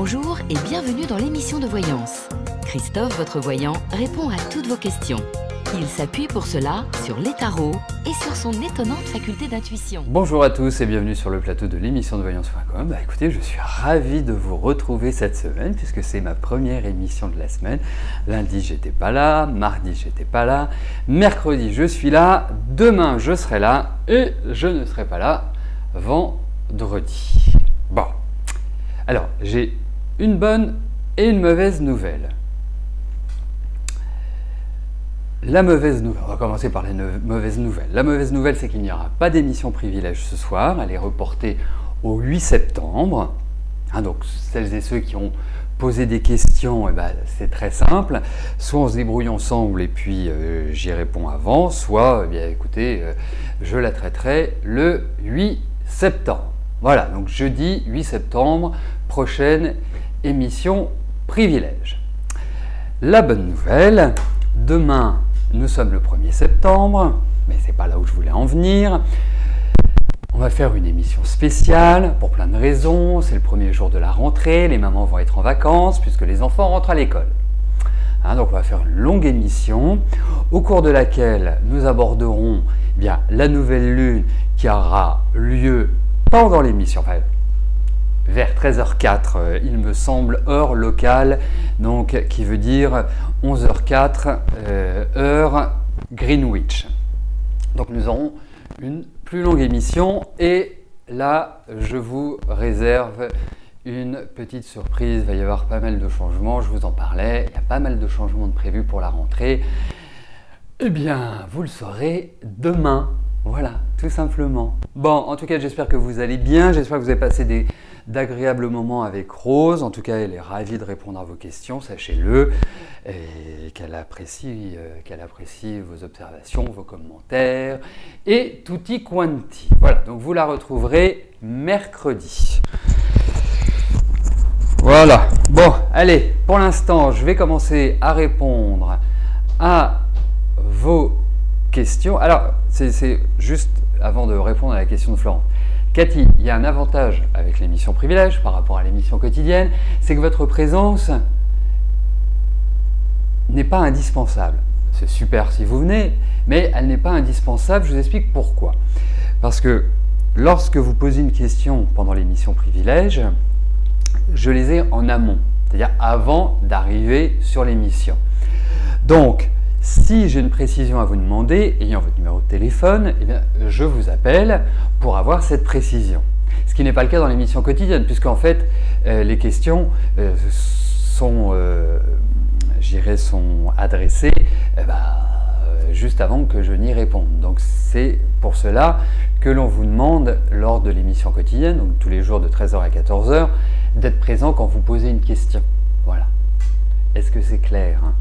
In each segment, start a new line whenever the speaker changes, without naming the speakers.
Bonjour et bienvenue dans l'émission de voyance. Christophe, votre voyant, répond à toutes vos questions. Il s'appuie pour cela sur les tarots et sur son étonnante faculté d'intuition.
Bonjour à tous et bienvenue sur le plateau de l'émission de voyance.com. Écoutez, je suis ravi de vous retrouver cette semaine puisque c'est ma première émission de la semaine. Lundi, j'étais pas là, mardi, j'étais pas là, mercredi, je suis là, demain, je serai là et je ne serai pas là vendredi. Bon, alors j'ai une bonne et une mauvaise nouvelle. La mauvaise nouvelle, on va commencer par les mauvaises nouvelles. La mauvaise nouvelle, c'est qu'il n'y aura pas d'émission privilège ce soir. Elle est reportée au 8 septembre. Donc, celles et ceux qui ont posé des questions, c'est très simple. Soit on se débrouille ensemble et puis j'y réponds avant, soit, écoutez, je la traiterai le 8 septembre. Voilà, donc jeudi 8 septembre, prochaine émission privilège. La bonne nouvelle, demain, nous sommes le 1er septembre, mais ce n'est pas là où je voulais en venir. On va faire une émission spéciale pour plein de raisons. C'est le premier jour de la rentrée, les mamans vont être en vacances puisque les enfants rentrent à l'école. Donc on va faire une longue émission au cours de laquelle nous aborderons la nouvelle lune qui aura lieu pendant l'émission, vers 13h04, il me semble, heure locale, donc qui veut dire 11h04, heure Greenwich. Donc nous aurons une plus longue émission et là, je vous réserve une petite surprise. Il va y avoir pas mal de changements, je vous en parlais, il y a pas mal de changements de prévus pour la rentrée. Eh bien, vous le saurez demain. Voilà, tout simplement. Bon, en tout cas, j'espère que vous allez bien. J'espère que vous avez passé d'agréables moments avec Rose. En tout cas, elle est ravie de répondre à vos questions, sachez-le. Et qu'elle apprécie vos observations, vos commentaires et tutti quanti. Voilà, donc vous la retrouverez mercredi. Voilà. Bon, allez, pour l'instant, je vais commencer à répondre à vos questions. Alors, c'est juste avant de répondre à la question de Florent. Cathy, il y a un avantage avec l'émission privilège par rapport à l'émission quotidienne, c'est que votre présence n'est pas indispensable. C'est super si vous venez, mais elle n'est pas indispensable. Je vous explique pourquoi. Parce que lorsque vous posez une question pendant l'émission privilège, je les ai en amont, c'est-à-dire avant d'arriver sur l'émission. Donc, si j'ai une précision à vous demander, ayant votre numéro de téléphone, je vous appelle pour avoir cette précision. Ce qui n'est pas le cas dans l'émission quotidienne, puisqu'en fait, les questions sont adressées juste avant que je n'y réponde. Donc c'est pour cela que l'on vous demande, lors de l'émission quotidienne, donc tous les jours de 13h à 14h, d'être présent quand vous posez une question. Voilà. Est-ce que c'est clair, hein?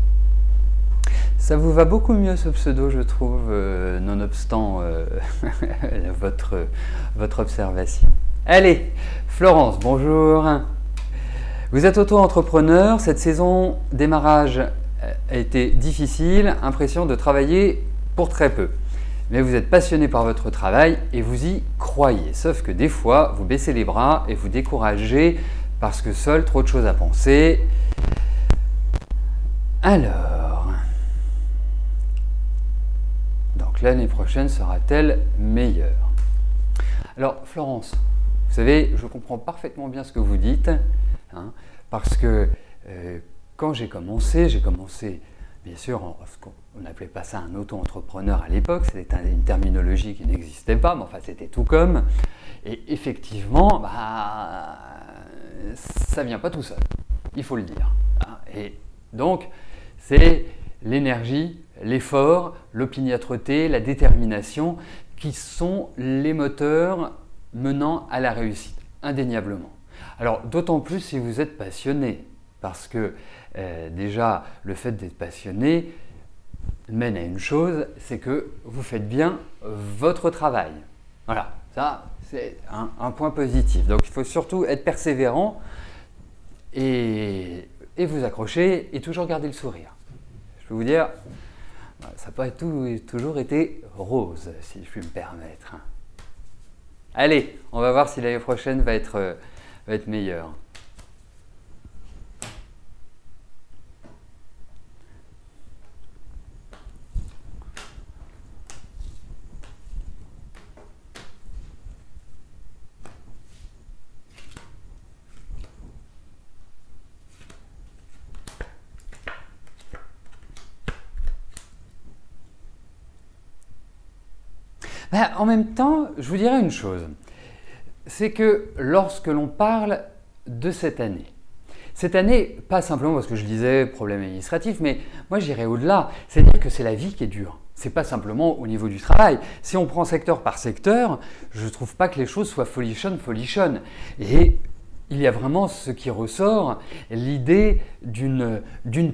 Ça vous va beaucoup mieux ce pseudo, je trouve, nonobstant votre observation. Allez, Florence, bonjour. Vous êtes auto-entrepreneur, cette saison démarrage a été difficile, impression de travailler pour très peu. Mais vous êtes passionné par votre travail et vous y croyez. Sauf que des fois, vous baissez les bras et vous découragez parce que seul, trop de choses à penser. Alors... Donc l'année prochaine sera-t-elle meilleure? Alors Florence, vous savez, je comprends parfaitement bien ce que vous dites, hein, parce que quand j'ai commencé, bien sûr, on n'appelait pas ça un auto-entrepreneur à l'époque, c'était une terminologie qui n'existait pas, mais enfin c'était tout comme, et effectivement, ça ne vient pas tout seul, il faut le dire. Hein, et donc, c'est l'énergie, l'effort, l'opiniâtreté, la détermination qui sont les moteurs menant à la réussite, indéniablement. Alors d'autant plus si vous êtes passionné, parce que déjà le fait d'être passionné mène à une chose, c'est que vous faites bien votre travail. Voilà, ça c'est un point positif. Donc il faut surtout être persévérant et vous accrocher et toujours garder le sourire. Je peux vous dire, ça n'a pas toujours été rose, si je puis me permettre. Allez, on va voir si l'année prochaine va être meilleure. Ben, en même temps, je vous dirais une chose, c'est que lorsque l'on parle de cette année, pas simplement parce que je disais problème administratif, mais moi j'irais au-delà, c'est-à-dire que c'est la vie qui est dure. C'est pas simplement au niveau du travail. Si on prend secteur par secteur, je ne trouve pas que les choses soient folichonnes. Et il y a vraiment ce qui ressort, l'idée d'une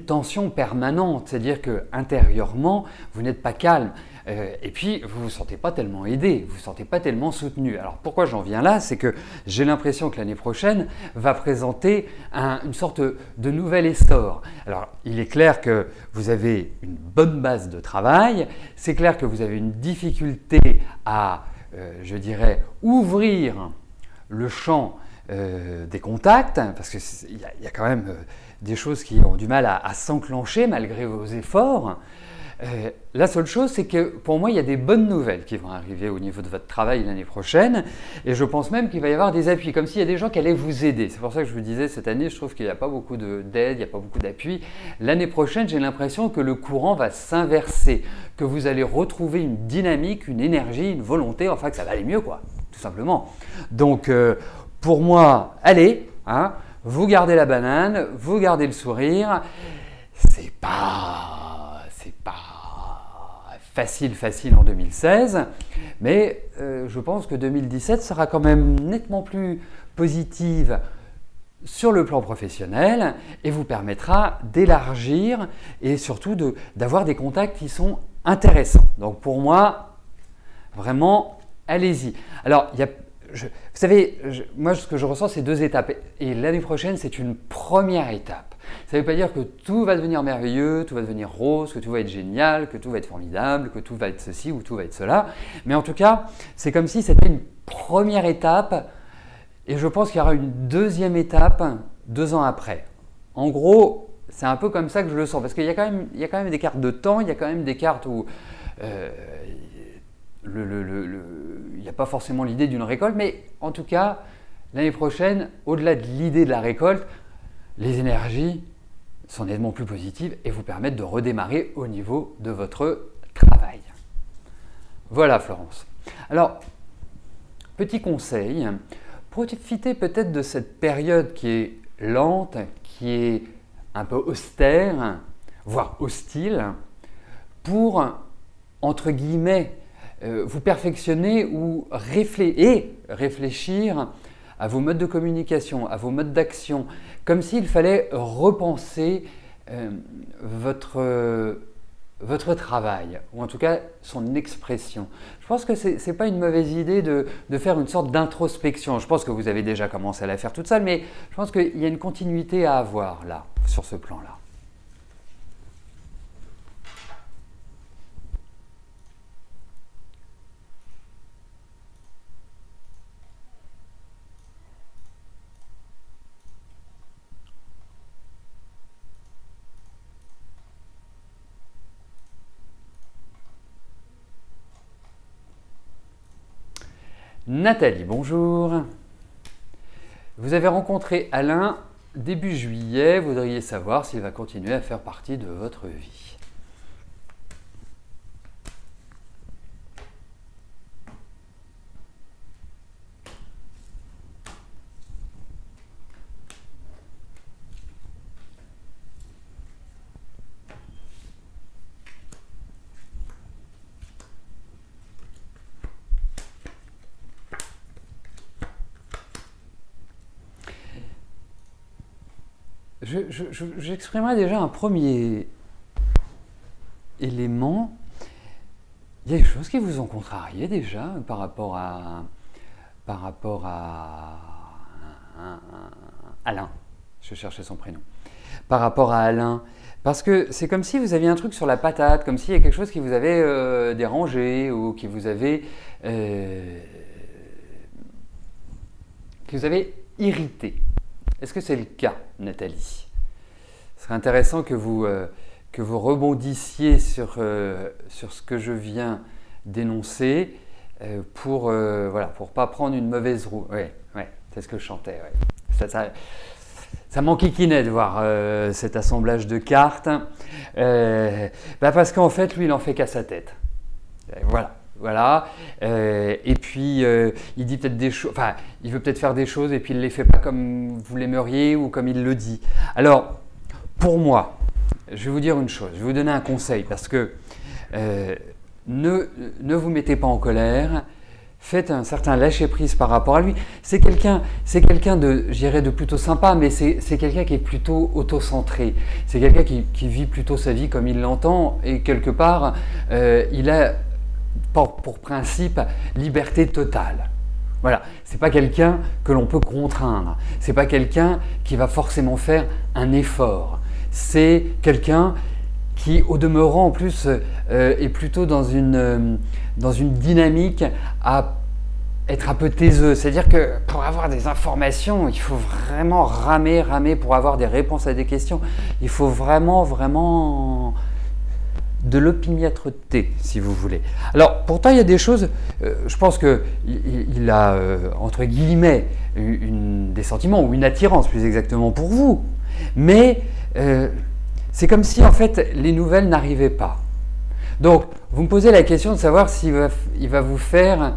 tension permanente, c'est-à-dire que intérieurement, vous n'êtes pas calme. Et puis, vous ne vous sentez pas tellement aidé, vous ne vous sentez pas tellement soutenu. Alors pourquoi j'en viens là? C'est que j'ai l'impression que l'année prochaine va présenter une sorte de nouvel essor. Alors il est clair que vous avez une bonne base de travail, c'est clair que vous avez une difficulté à, je dirais, ouvrir le champ des contacts, parce qu'il y a quand même des choses qui ont du mal à s'enclencher malgré vos efforts. La seule chose, c'est que pour moi, il y a des bonnes nouvelles qui vont arriver au niveau de votre travail l'année prochaine, et je pense même qu'il va y avoir des appuis, comme s'il y a des gens qui allaient vous aider. C'est pour ça que je vous disais, cette année, je trouve qu'il n'y a pas beaucoup d'aide, il n'y a pas beaucoup d'appui. L'année prochaine, j'ai l'impression que le courant va s'inverser, que vous allez retrouver une dynamique, une énergie, une volonté, enfin que ça va aller mieux, quoi, tout simplement. Donc, pour moi, allez, hein, vous gardez la banane, vous gardez le sourire. C'est pas facile en 2016, mais je pense que 2017 sera quand même nettement plus positive sur le plan professionnel et vous permettra d'élargir et surtout d'avoir des contacts qui sont intéressants. Donc pour moi, vraiment, allez-y. Alors, vous savez, moi ce que je ressens, c'est 2 étapes et l'année prochaine, c'est une première étape. Ça ne veut pas dire que tout va devenir merveilleux, tout va devenir rose, que tout va être génial, que tout va être formidable, que tout va être ceci ou tout va être cela. Mais en tout cas, c'est comme si c'était une première étape et je pense qu'il y aura une deuxième étape 2 ans après. En gros, c'est un peu comme ça que je le sens parce qu'il y a quand même des cartes de temps, il y a quand même des cartes où il n'y a pas forcément l'idée d'une récolte, mais en tout cas, l'année prochaine, au-delà de l'idée de la récolte, les énergies sont nettement plus positives et vous permettent de redémarrer au niveau de votre travail. Voilà Florence. Alors, petit conseil, profitez peut-être de cette période qui est lente, qui est un peu austère, voire hostile, pour, entre guillemets, vous perfectionner ou réfléchir à vos modes de communication, à vos modes d'action, comme s'il fallait repenser votre travail, ou en tout cas son expression. Je pense que ce n'est pas une mauvaise idée de faire une sorte d'introspection. Je pense que vous avez déjà commencé à la faire toute seule, mais je pense qu'il y a une continuité à avoir là, sur ce plan-là. Nathalie, bonjour. Vous avez rencontré Alain début juillet, vous voudriez savoir s'il va continuer à faire partie de votre vie. J'exprimerai déjà un premier élément. Il y a des choses qui vous ont contrarié déjà par rapport à Alain. Je cherchais son prénom. Par rapport à Alain. Parce que c'est comme si vous aviez un truc sur la patate, comme s'il y a quelque chose qui vous avait dérangé ou qui vous avait irrité. Est-ce que c'est le cas, Nathalie? Ce serait intéressant que vous rebondissiez sur ce que je viens d'énoncer pour pas prendre une mauvaise roue. Oui, c'est ce que je chantais. Ouais. Ça m'enquiquinait de voir cet assemblage de cartes, parce qu'en fait, lui, il en fait qu'à sa tête. Voilà. voilà. Et puis, il dit peut-être des choses, enfin, il veut peut-être faire des choses et puis il ne les fait pas comme vous l'aimeriez ou comme il le dit. Alors, pour moi, je vais vous dire une chose, je vais vous donner un conseil parce que ne vous mettez pas en colère. Faites un certain lâcher-prise par rapport à lui. C'est quelqu'un de, je dirais, de plutôt sympa, mais c'est quelqu'un qui est plutôt auto-centré. C'est quelqu'un qui vit plutôt sa vie comme il l'entend et quelque part, il a pour principe liberté totale. Voilà, c'est pas quelqu'un que l'on peut contraindre. C'est pas quelqu'un qui va forcément faire un effort. C'est quelqu'un qui, au demeurant, en plus, est plutôt dans une dynamique à être un peu taiseux. C'est-à-dire que pour avoir des informations, il faut vraiment ramer pour avoir des réponses à des questions. Il faut vraiment de l'opiniâtreté, si vous voulez. Alors, pourtant, il y a des choses, je pense qu'il a, entre guillemets, des sentiments ou une attirance, plus exactement, pour vous. Mais c'est comme si, en fait, les nouvelles n'arrivaient pas. Donc, vous me posez la question de savoir s'il va vous faire,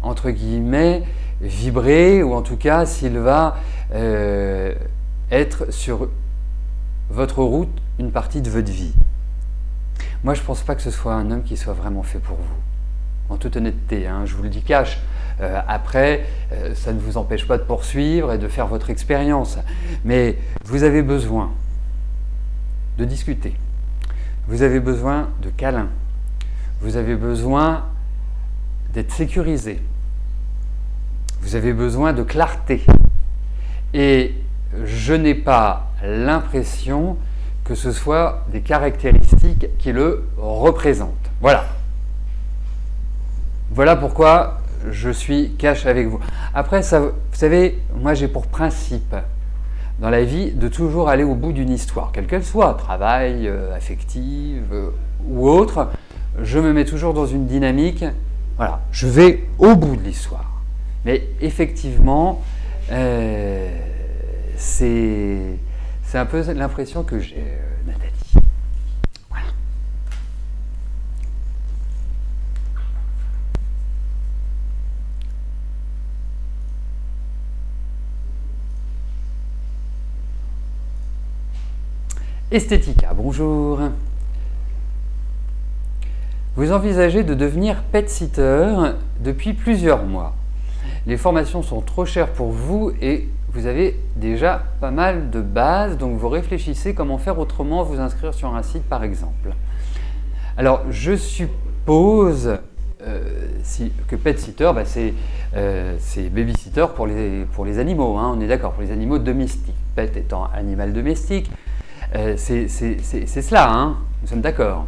entre guillemets, vibrer, ou en tout cas, s'il va être sur votre route une partie de votre vie. Moi, je ne pense pas que ce soit un homme qui soit vraiment fait pour vous. En toute honnêteté, hein, je vous le dis cash. Après, ça ne vous empêche pas de poursuivre et de faire votre expérience. Mais vous avez besoin de discuter. Vous avez besoin de câlins. Vous avez besoin d'être sécurisé. Vous avez besoin de clarté. Et je n'ai pas l'impression que ce soit des caractéristiques qui le représentent. Voilà. Voilà pourquoi je suis cash avec vous. Après, ça, vous savez, moi j'ai pour principe dans la vie de toujours aller au bout d'une histoire, quelle qu'elle soit, travail, affective ou autre. Je me mets toujours dans une dynamique, voilà, je vais au bout de l'histoire. Mais effectivement, c'est un peu l'impression que j'ai, Nathalie. Voilà. Esthética, bonjour. Vous envisagez de devenir pet-sitter depuis plusieurs mois. Les formations sont trop chères pour vous et vous avez déjà pas mal de bases, donc vous réfléchissez comment faire autrement, vous inscrire sur un site par exemple. Alors je suppose que pet-sitter, bah, c'est baby-sitter pour les animaux, hein, on est d'accord, pour les animaux domestiques. Pet étant animal domestique, c'est cela, hein, nous sommes d'accord.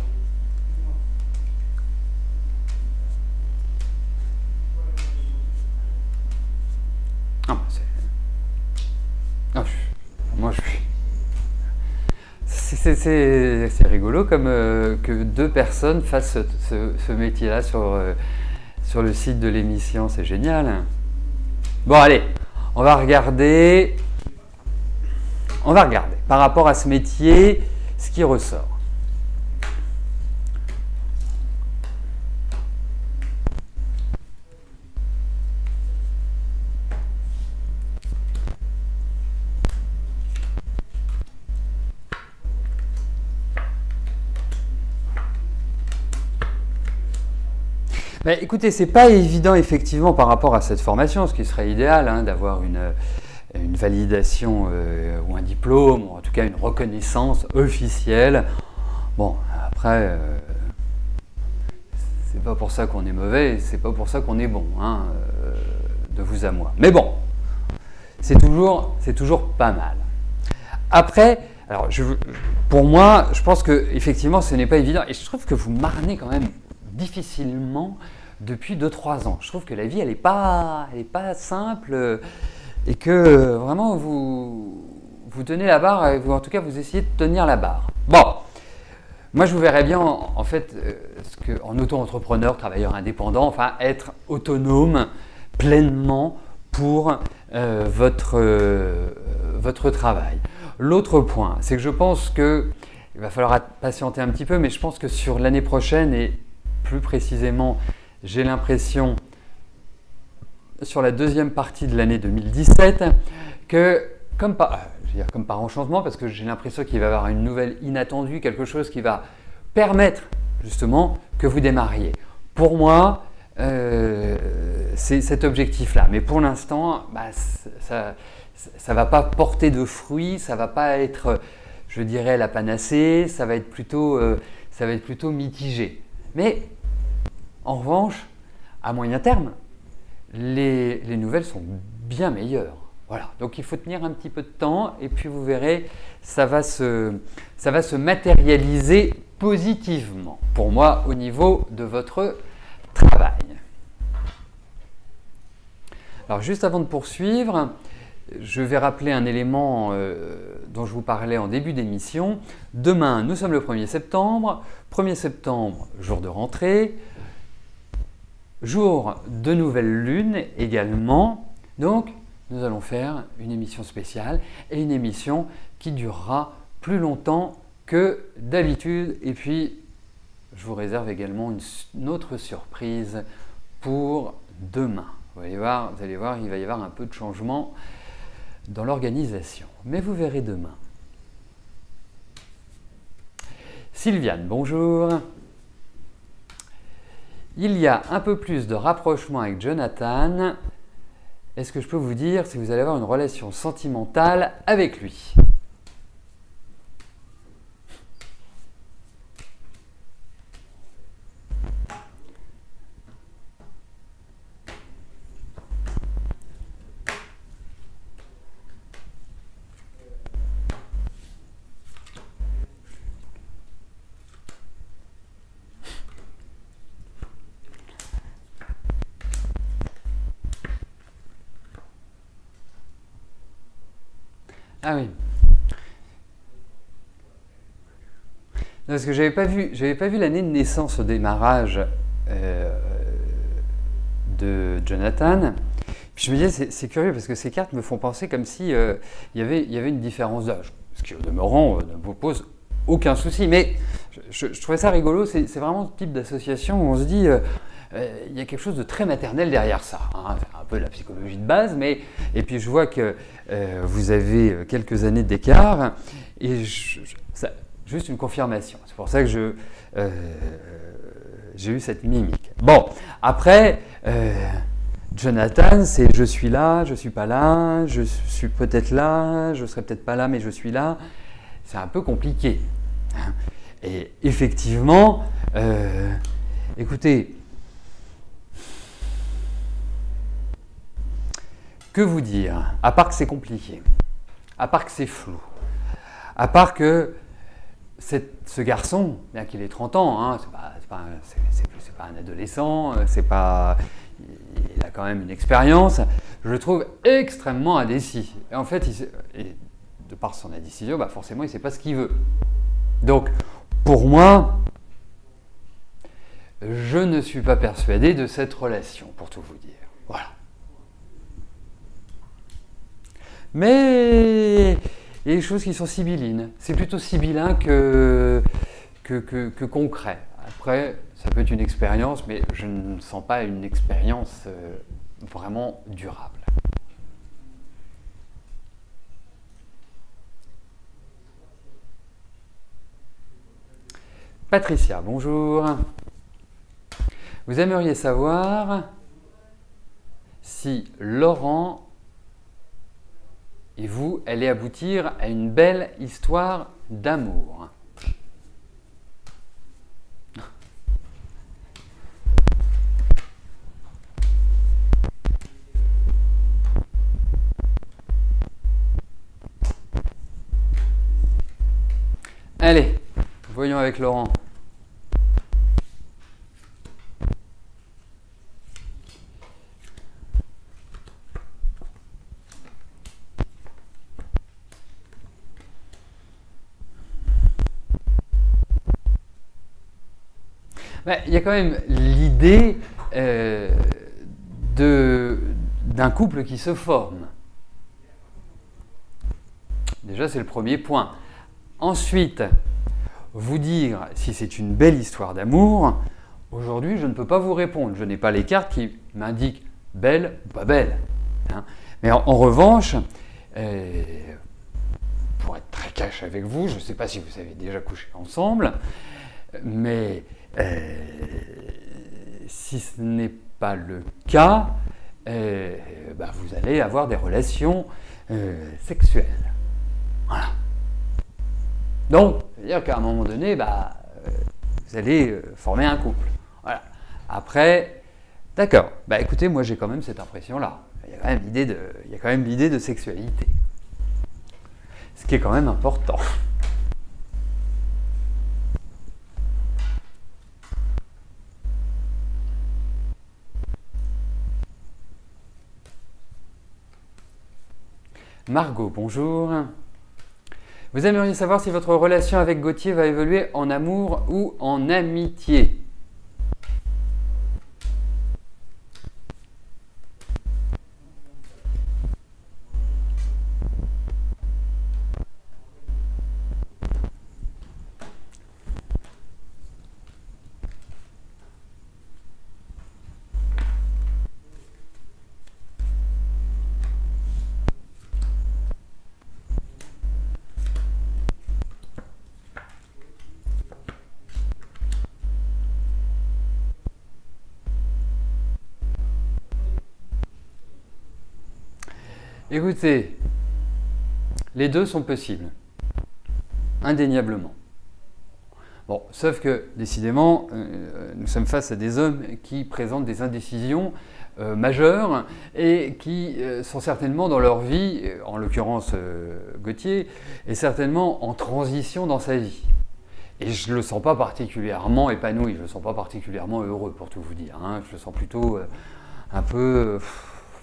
C'est rigolo comme que deux personnes fassent ce métier-là sur le site de l'émission, c'est génial. Bon allez, on va regarder par rapport à ce métier ce qui ressort. Bah, écoutez, c'est pas évident effectivement par rapport à cette formation, ce qui serait idéal, hein, d'avoir une validation ou un diplôme, ou en tout cas une reconnaissance officielle. Bon, après, c'est pas pour ça qu'on est mauvais, c'est pas pour ça qu'on est bon, hein, de vous à moi. Mais bon, c'est toujours pas mal. Après, alors pour moi, je pense que effectivement, ce n'est pas évident, et je trouve que vous marnez quand même difficilement depuis 2-3 ans. Je trouve que la vie, elle n'est pas simple et que vraiment vous tenez la barre, ou en tout cas vous essayez de tenir la barre. Bon, moi je vous verrais bien en fait en auto-entrepreneur, travailleur indépendant, enfin être autonome pleinement pour votre travail. L'autre point, c'est que je pense qu'il va falloir patienter un petit peu, mais je pense que sur l'année prochaine et plus précisément, j'ai l'impression, sur la deuxième partie de l'année 2017, que, comme par enchantement, parce que j'ai l'impression qu'il va y avoir une nouvelle inattendue, quelque chose qui va permettre justement que vous démarriez. Pour moi, c'est cet objectif-là. Mais pour l'instant, ça ne va pas porter de fruits, ça ne va pas être, je dirais, la panacée, ça va être plutôt mitigé. Mais en revanche, à moyen terme, les nouvelles sont bien meilleures. Voilà. Donc il faut tenir un petit peu de temps et puis vous verrez, ça va se matérialiser positivement pour moi au niveau de votre travail. Alors juste avant de poursuivre, je vais rappeler un élément dont je vous parlais en début d'émission. Demain, nous sommes le 1er septembre. 1er septembre, jour de rentrée. Jour de nouvelle lune également. Donc, nous allons faire une émission spéciale et une émission qui durera plus longtemps que d'habitude. Et puis, je vous réserve également une autre surprise pour demain. Vous allez voir, il va y avoir un peu de changement dans l'organisation. Mais vous verrez demain. Sylviane, bonjour. Il y a un peu plus de rapprochement avec Jonathan. Est-ce que je peux vous dire si vous allez avoir une relation sentimentale avec lui ? Ah oui. Non, parce que j'avais pas vu l'année de naissance au démarrage de Jonathan. Puis je me disais, c'est curieux parce que ces cartes me font penser comme si il y avait une différence d'âge. Ce qui, au demeurant, ne vous pose aucun souci. Mais je trouvais ça rigolo. C'est vraiment ce type d'association où on se dit, il y a quelque chose de très maternel derrière ça. Hein. C'est un peu de la psychologie de base, mais et puis je vois que vous avez quelques années d'écart et juste une confirmation. C'est pour ça que j'ai eu cette mimique. Bon, après, Jonathan, c'est je suis là, je suis pas là, je suis peut-être là, je serai peut-être pas là, mais je suis là. C'est un peu compliqué. Et effectivement, écoutez, que vous dire? À part que c'est compliqué, à part que c'est flou, à part que ce garçon, bien qu'il ait 30 ans, hein, c'est pas un adolescent, il a quand même une expérience, je le trouve extrêmement indécis. Et en fait, de par son indécision, forcément, il ne sait pas ce qu'il veut. Donc, pour moi, je ne suis pas persuadé de cette relation, pour tout vous dire. Voilà. Mais il y a des choses qui sont sibyllines. C'est plutôt sibyllin que concret. Après, ça peut être une expérience, mais je ne sens pas une expérience vraiment durable. Patricia, bonjour. Vous aimeriez savoir si Laurent et vous allez aboutir à une belle histoire d'amour. Allez, voyons avec Laurent. Il y a quand même l'idée d'un couple qui se forme. Déjà, c'est le premier point. Ensuite, vous dire si c'est une belle histoire d'amour, aujourd'hui, je ne peux pas vous répondre. Je n'ai pas les cartes qui m'indiquent belle ou pas belle. Hein. Mais en revanche, pour être très cash avec vous, je ne sais pas si vous avez déjà couché ensemble, mais si ce n'est pas le cas, vous allez avoir des relations sexuelles. Voilà. Donc, c'est-à-dire qu'à un moment donné, vous allez former un couple. Voilà. Après, d'accord, écoutez, moi j'ai quand même cette impression-là. Il y a quand même l'idée de sexualité. Ce qui est quand même important. Margot, bonjour. Vous aimeriez savoir si votre relation avec Gauthier va évoluer en amour ou en amitié. Écoutez, les deux sont possibles, indéniablement. Bon, sauf que, décidément, nous sommes face à des hommes qui présentent des indécisions majeures et qui sont certainement dans leur vie, en l'occurrence Gauthier, est certainement en transition dans sa vie. Et je ne le sens pas particulièrement épanoui, je ne le sens pas particulièrement heureux, pour tout vous dire. Hein. Je le sens plutôt un peu...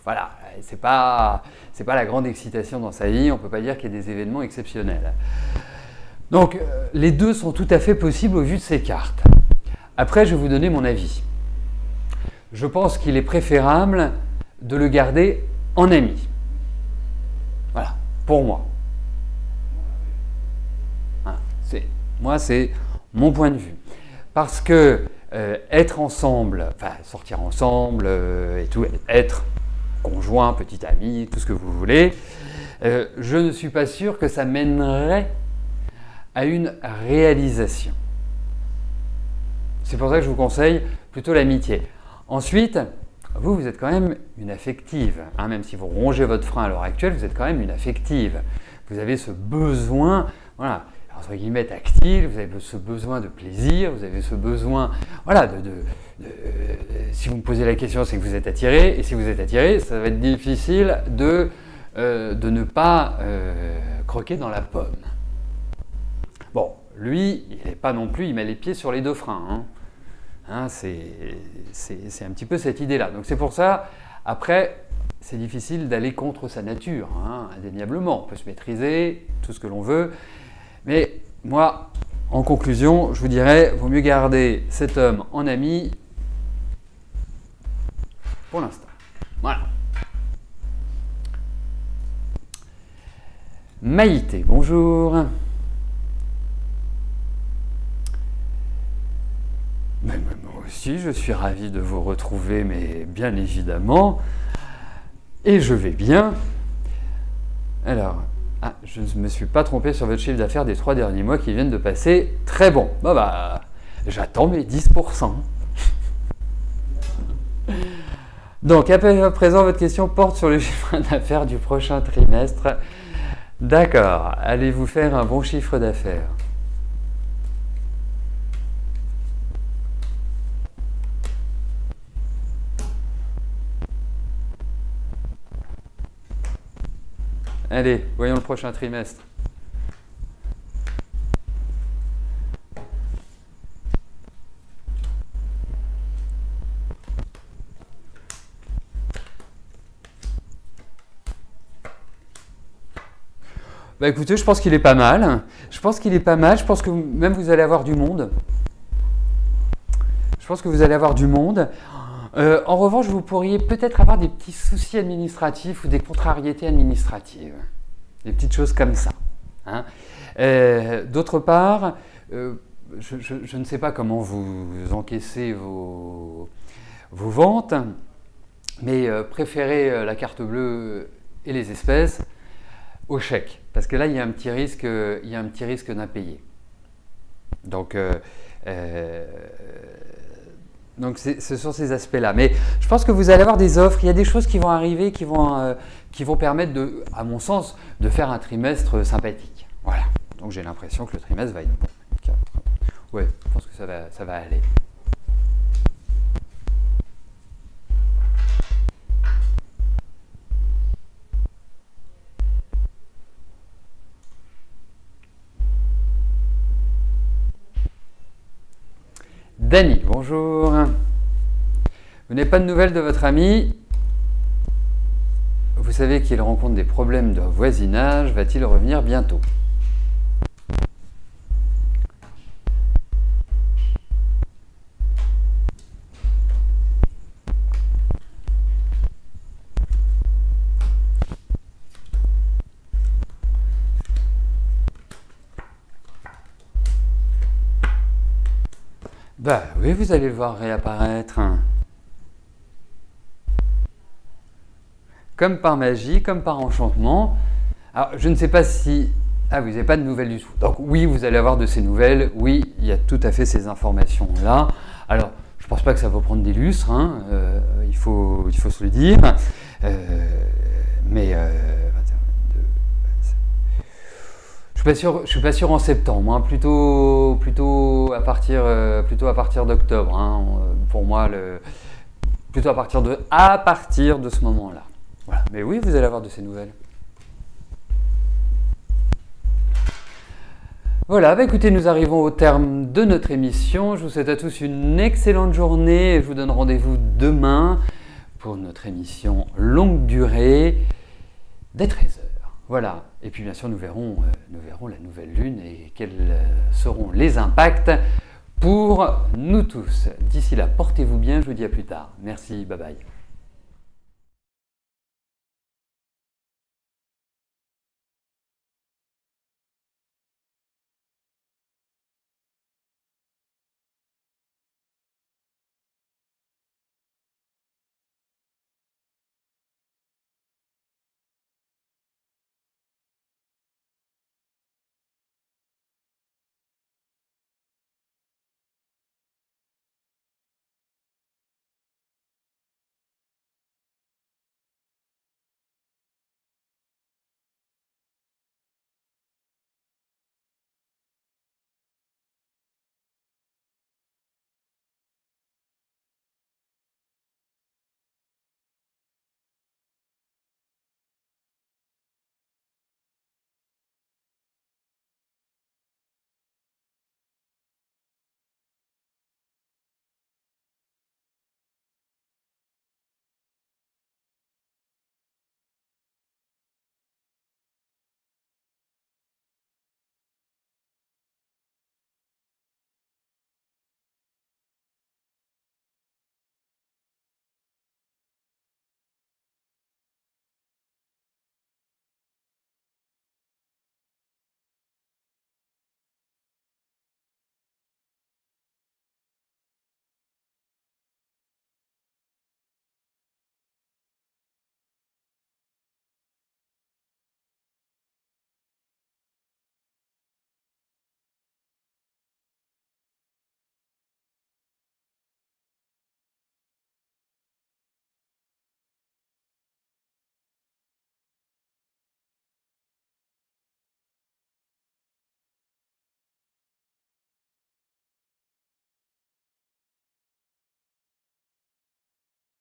Voilà, c'est pas la grande excitation dans sa vie, on ne peut pas dire qu'il y ait des événements exceptionnels. Donc, les deux sont tout à fait possibles au vu de ces cartes. Après, je vais vous donner mon avis. Je pense qu'il est préférable de le garder en ami. Voilà, pour moi. Voilà, moi, c'est mon point de vue. Parce que être ensemble, enfin sortir ensemble et tout, être conjoint, petit ami, tout ce que vous voulez, je ne suis pas sûr que ça mènerait à une réalisation. C'est pour ça que je vous conseille plutôt l'amitié. Ensuite, vous êtes quand même une affective, hein, même si vous rongez votre frein à l'heure actuelle, vous êtes quand même une affective. Vous avez ce besoin, voilà, entre guillemets tactile, vous avez ce besoin de plaisir, vous avez ce besoin, voilà, si vous me posez la question, c'est que vous êtes attiré, et si vous êtes attiré, ça va être difficile de ne pas croquer dans la pomme. Bon, lui, il n'est pas non plus, il met les pieds sur les deux freins. Hein. Hein, c'est un petit peu cette idée-là. Donc c'est pour ça, après, c'est difficile d'aller contre sa nature, hein, indéniablement. On peut se maîtriser, tout ce que l'on veut. Mais moi, en conclusion, je vous dirais, vaut mieux garder cet homme en ami pour l'instant. Voilà. Maïté, bonjour. Mais moi aussi, je suis ravi de vous retrouver, mais bien évidemment. Et je vais bien. Alors, je ne me suis pas trompé sur votre chiffre d'affaires des 3 derniers mois qui viennent de passer. Très bon. J'attends mes 10%. Donc, à présent, votre question porte sur le chiffre d'affaires du prochain trimestre. D'accord. Allez-vous faire un bon chiffre d'affaires? Allez, voyons le prochain trimestre. Écoutez, je pense qu'il est pas mal. Je pense qu'il est pas mal. Je pense que même vous allez avoir du monde. Je pense que vous allez avoir du monde. En revanche, vous pourriez peut-être avoir des petits soucis administratifs ou des contrariétés administratives. Des petites choses comme ça. Hein. D'autre part, je ne sais pas comment vous encaissez vos ventes, mais préférez la carte bleue et les espèces au chèque, parce que là, il y a un petit risque d'impayé. Donc ce sont ces aspects-là. Mais je pense que vous allez avoir des offres, il y a des choses qui vont arriver, qui vont permettre, à mon sens, de faire un trimestre sympathique. Voilà. Donc j'ai l'impression que le trimestre va être bon. 4. Ouais, je pense que ça va aller. Dany, bonjour. Vous n'avez pas de nouvelles de votre ami? Vous savez qu'il rencontre des problèmes de voisinage. Va-t-il revenir bientôt? Bah oui, vous allez le voir réapparaître. Comme par magie, comme par enchantement. Alors, je ne sais pas si... Ah, vous n'avez pas de nouvelles du tout. Donc oui, vous allez avoir de ces nouvelles. Oui, il y a tout à fait ces informations-là. Alors, je ne pense pas que ça va prendre des lustres. Hein. Il faut se le dire. Mais... je ne suis pas sûr en septembre, hein. Plutôt à partir d'octobre. Hein. Pour moi, plutôt à partir de ce moment-là. Voilà. Mais oui, vous allez avoir de ces nouvelles. Voilà, bah écoutez, nous arrivons au terme de notre émission. Je vous souhaite à tous une excellente journée. Je vous donne rendez-vous demain pour notre émission longue durée dès 13h. Voilà, et puis bien sûr nous verrons la nouvelle lune et quels seront les impacts pour nous tous. D'ici là, portez-vous bien, je vous dis à plus tard. Merci, bye bye.